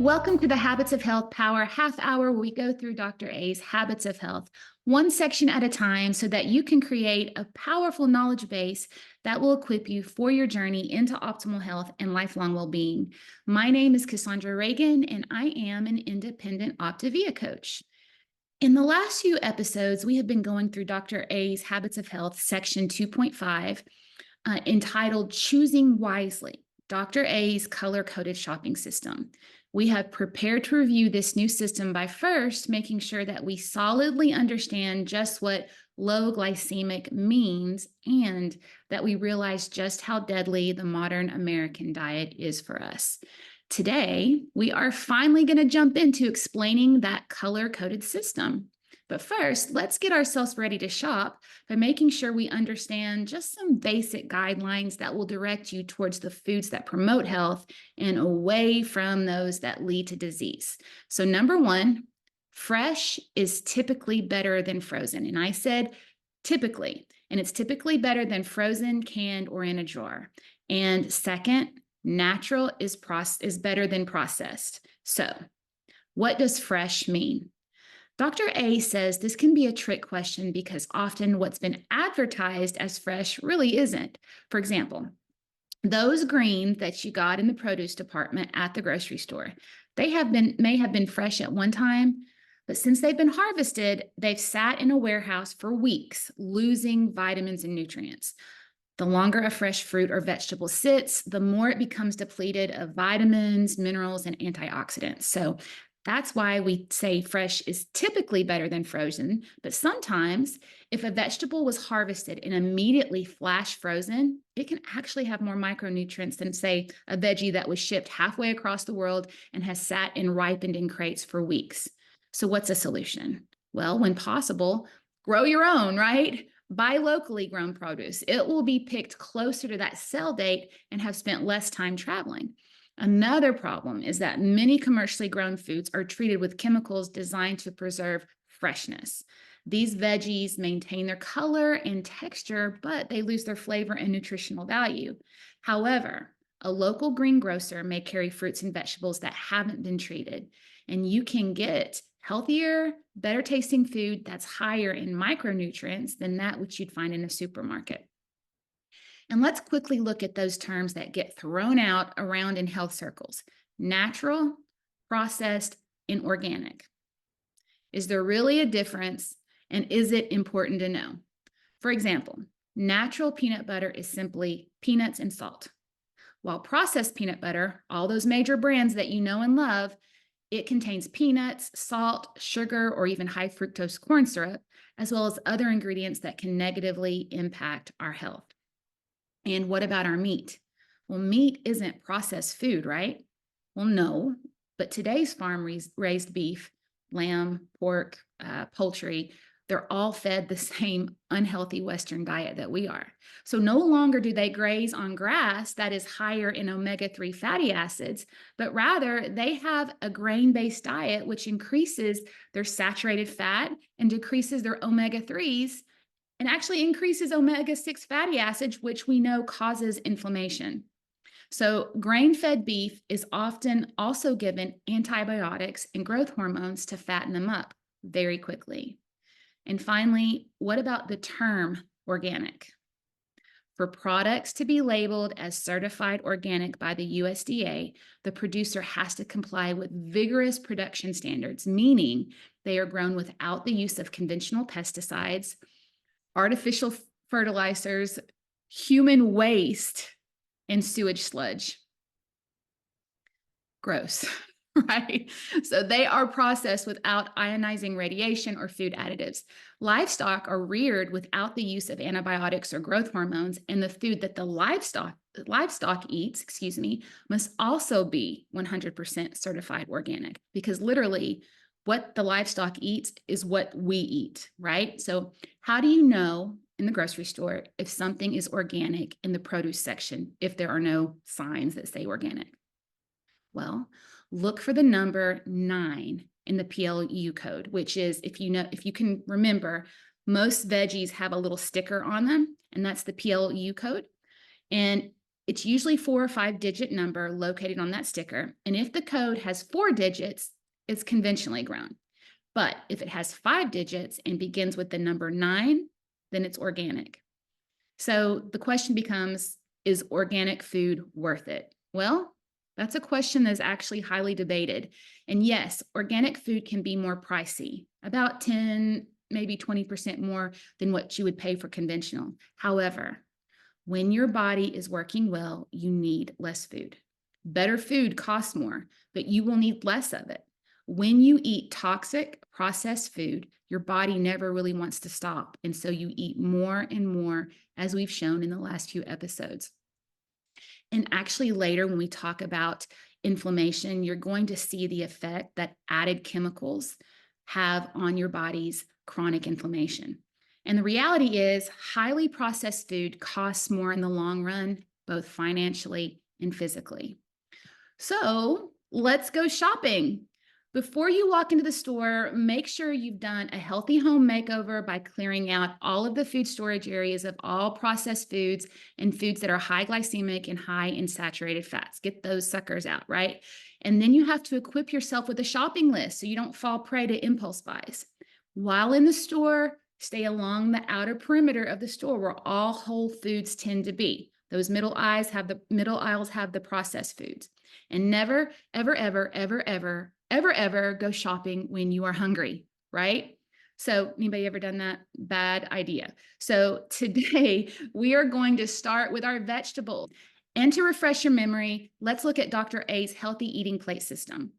Welcome to the Habits of Health Power Half Hour, where we go through Dr. A's Habits of Health, one section at a time, so that you can create a powerful knowledge base that will equip you for your journey into optimal health and lifelong well-being. My name is Cassondra Reagan, and I am an independent Optavia coach. In the last few episodes, we have been going through Dr. A's Habits of Health, section 2.5, entitled Choosing Wisely, Dr. A's color-coded shopping system. We have prepared to review this new system by first making sure that we solidly understand just what low glycemic means and that we realize just how deadly the modern American diet is for us. Today, we are finally going to jump into explaining that color-coded system. But first, let's get ourselves ready to shop by making sure we understand just some basic guidelines that will direct you towards the foods that promote health and away from those that lead to disease. So number one, fresh is typically better than frozen. And I said typically, and it's typically better than frozen, canned, or in a jar. And second, natural is better than processed. So what does fresh mean? Dr. A says this can be a trick question because often what's been advertised as fresh really isn't. For example, those greens that you got in the produce department at the grocery store, may have been fresh at one time, but since they've been harvested, they've sat in a warehouse for weeks, losing vitamins and nutrients. The longer a fresh fruit or vegetable sits, the more it becomes depleted of vitamins, minerals, and antioxidants. So that's why we say fresh is typically better than frozen, but sometimes if a vegetable was harvested and immediately flash frozen, it can actually have more micronutrients than, say, a veggie that was shipped halfway across the world and has sat and ripened in crates for weeks. So what's a solution? Well, when possible, grow your own, right? Buy locally grown produce. It will be picked closer to that sell date and have spent less time traveling. Another problem is that many commercially grown foods are treated with chemicals designed to preserve freshness. These veggies maintain their color and texture, but they lose their flavor and nutritional value. However, a local greengrocer may carry fruits and vegetables that haven't been treated, and you can get healthier, better tasting food that's higher in micronutrients than that which you'd find in a supermarket. And let's quickly look at those terms that get thrown out around in health circles: natural, processed, and organic. Is there really a difference, and is it important to know? For example, natural peanut butter is simply peanuts and salt, while processed peanut butter, all those major brands that you know and love, it contains peanuts, salt, sugar, or even high fructose corn syrup, as well as other ingredients that can negatively impact our health. And what about our meat? Well, meat isn't processed food, right? Well, no, but today's farm-raised beef, lamb, pork, poultry, they're all fed the same unhealthy Western diet that we are. So no longer do they graze on grass that is higher in omega-3 fatty acids, but rather they have a grain-based diet which increases their saturated fat and decreases their omega-3s, and actually increases omega-6 fatty acids, which we know causes inflammation. So grain-fed beef is often also given antibiotics and growth hormones to fatten them up very quickly. And finally, what about the term organic? For products to be labeled as certified organic by the USDA, the producer has to comply with vigorous production standards, meaning they are grown without the use of conventional pesticides, artificial fertilizers, human waste, and sewage sludge. Gross, right? So they are processed without ionizing radiation or food additives. Livestock are reared without the use of antibiotics or growth hormones, and the food that the livestock eats, must also be 100% certified organic, because literally what the livestock eats is what we eat, right? So how do you know in the grocery store if something is organic in the produce section if there are no signs that say organic? Well, look for the number 9 in the PLU code, which is, if you can remember, most veggies have a little sticker on them, and that's the PLU code. And It's usually 4 or 5 digit number located on that sticker. And if the code has 4 digits, it's conventionally grown. But if it has 5 digits and begins with the number 9, then it's organic. So the question becomes, is organic food worth it? Well, that's a question that's actually highly debated. And yes, organic food can be more pricey, about 10, maybe 20% more than what you would pay for conventional. However, when your body is working well, you need less food. Better food costs more, but you will need less of it. When you eat toxic processed food, your body never really wants to stop. And so you eat more and more, as we've shown in the last few episodes. And actually, later, when we talk about inflammation, you're going to see the effect that added chemicals have on your body's chronic inflammation. And the reality is, highly processed food costs more in the long run, both financially and physically. So let's go shopping. Before you walk into the store, make sure you've done a healthy home makeover by clearing out all of the food storage areas of all processed foods and foods that are high glycemic and high in saturated fats. Get those suckers out, right? And then you have to equip yourself with a shopping list so you don't fall prey to impulse buys. While in the store, stay along the outer perimeter of the store where all whole foods tend to be. Those middle aisles have the processed foods. And never, ever, ever, ever, ever, ever, ever go shopping when you are hungry, right? So anybody ever done that? Bad idea. So today we are going to start with our vegetables. And to refresh your memory, let's look at Dr. A's healthy eating plate system.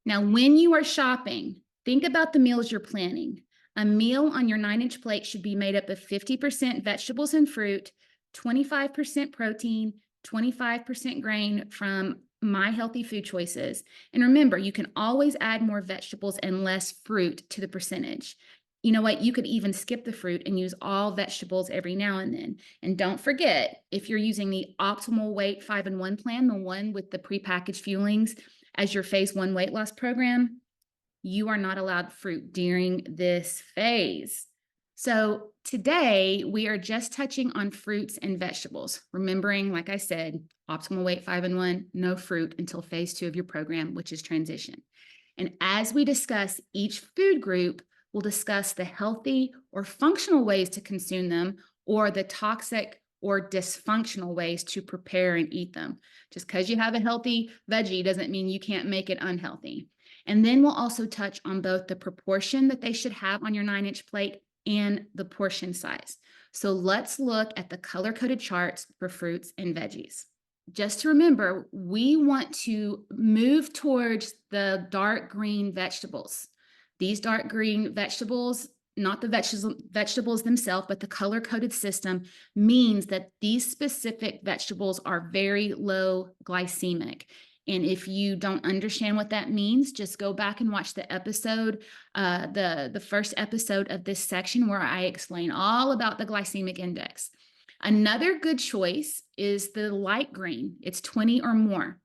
Now, when you are shopping, think about the meals you're planning. A meal on your 9-inch plate should be made up of 50% vegetables and fruit, 25% protein, 25% grain from My Healthy Food Choices. And remember, you can always add more vegetables and less fruit to the percentage. You know what? You could even skip the fruit and use all vegetables every now and then. And don't forget, if you're using the Optimal Weight 5-in-1 plan, the one with the prepackaged fuelings as your phase 1 weight loss program, you are not allowed fruit during this phase. So today we are just touching on fruits and vegetables. Remembering, like I said, Optimal Weight 5-in-1, no fruit until phase 2 of your program, which is transition. And as we discuss each food group, we'll discuss the healthy or functional ways to consume them, or the toxic or dysfunctional ways to prepare and eat them. Just because you have a healthy veggie doesn't mean you can't make it unhealthy. And then we'll also touch on both the proportion that they should have on your 9-inch plate and the portion size. So let's look at the color-coded charts for fruits and veggies. Just to remember, we want to move towards the dark green vegetables. These dark green vegetables, not the vegetables themselves, but the color-coded system means that these specific vegetables are very low glycemic. And if you don't understand what that means, just go back and watch the episode, the first episode of this section where I explain all about the glycemic index. Another good choice is the light green. It's 20 or more,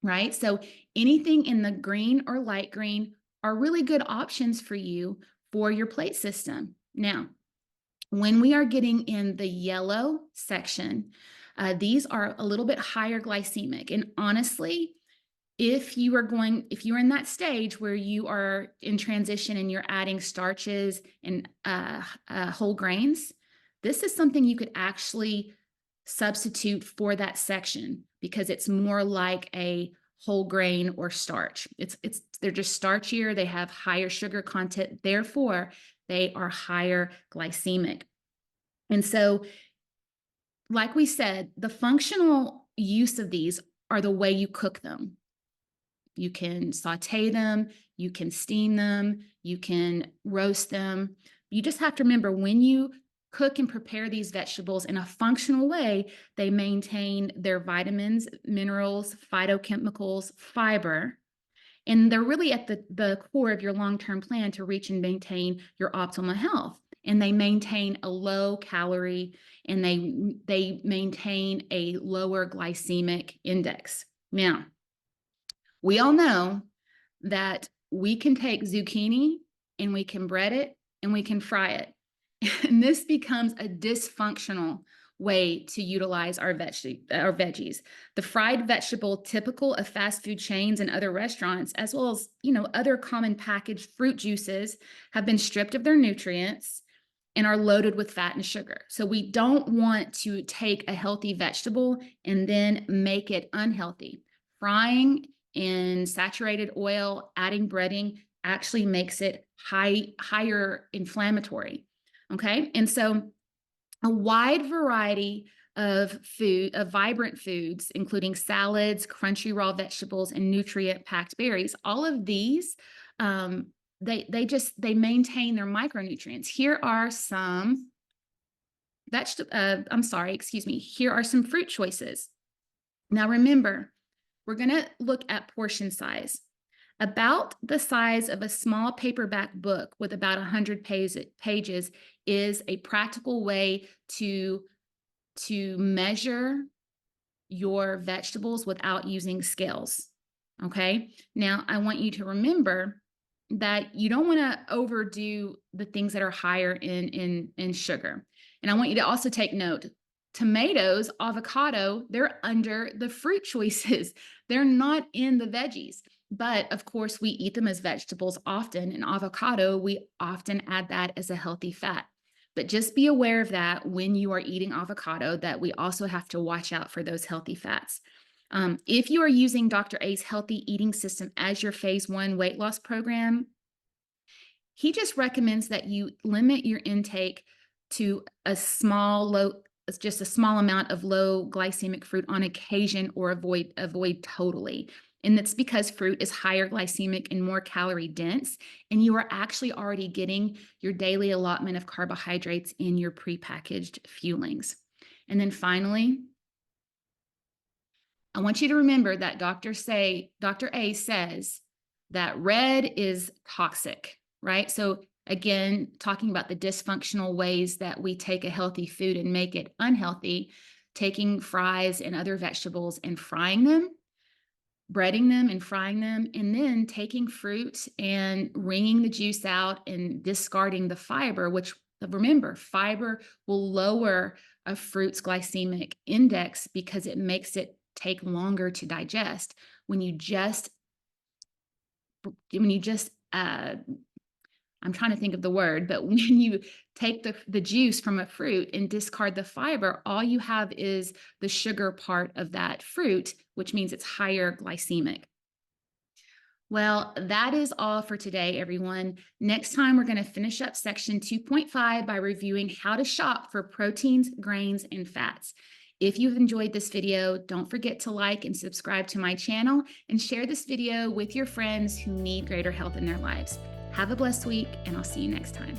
right? So anything in the green or light green are really good options for you for your plate system. Now, when we are getting in the yellow section, these are a little bit higher glycemic. And honestly, if you are in that stage where you are in transition and you're adding starches and whole grains, this is something you could actually substitute for that section because it's more like a whole grain or starch. They're just starchier, they have higher sugar content, therefore they are higher glycemic. And so, like we said, the functional use of these are the way you cook them. You can saute them, you can steam them, you can roast them. You just have to remember, when you cook and prepare these vegetables in a functional way, they maintain their vitamins, minerals, phytochemicals, fiber, and they're really at the core of your long-term plan to reach and maintain your optimal health. And they maintain a low calorie, and they maintain a lower glycemic index. Now, we all know that we can take zucchini and we can bread it and we can fry it. And this becomes a dysfunctional way to utilize our veggies. The fried vegetable, typical of fast food chains and other restaurants, as well as, other common packaged fruit juices, have been stripped of their nutrients and are loaded with fat and sugar. So we don't want to take a healthy vegetable and then make it unhealthy. Frying in saturated oil, adding breading actually makes it higher inflammatory. Okay. And so a wide variety of vibrant foods, including salads, crunchy raw vegetables, and nutrient-packed berries. All of these, they maintain their micronutrients. Here are some Here are some fruit choices. Now remember, we're going to look at portion size. About the size of a small paperback book with about 100 pages is a practical way to measure your vegetables without using scales. Okay. Now, I want you to remember that you don't want to overdo the things that are higher in sugar. And I want you to also take note. Tomatoes, avocado, they're under the fruit choices. They're not in the veggies. But of course, we eat them as vegetables often. And avocado, we often add that as a healthy fat. But just be aware of that when you are eating avocado, that we also have to watch out for those healthy fats. If you are using Dr. A's healthy eating system as your phase 1 weight loss program, he just recommends that you limit your intake to just a small amount of low glycemic fruit on occasion, or avoid totally. And that's because fruit is higher glycemic and more calorie dense, and you are actually already getting your daily allotment of carbohydrates in your prepackaged fuelings. And then finally, I want you to remember that Dr. A says that red is toxic, right? So again, talking about the dysfunctional ways that we take a healthy food and make it unhealthy, taking fries and other vegetables and frying them, breading them and frying them, and then taking fruit and wringing the juice out and discarding the fiber, which, remember, fiber will lower a fruit's glycemic index because it makes it take longer to digest. When you just I'm trying to think of the word, but when you take the juice from a fruit and discard the fiber, all you have is the sugar part of that fruit, which means it's higher glycemic. Well, that is all for today, everyone. Next time, we're going to finish up section 2.5 by reviewing how to shop for proteins, grains, and fats. If you've enjoyed this video, don't forget to like and subscribe to my channel and share this video with your friends who need greater health in their lives. Have a blessed week, and I'll see you next time.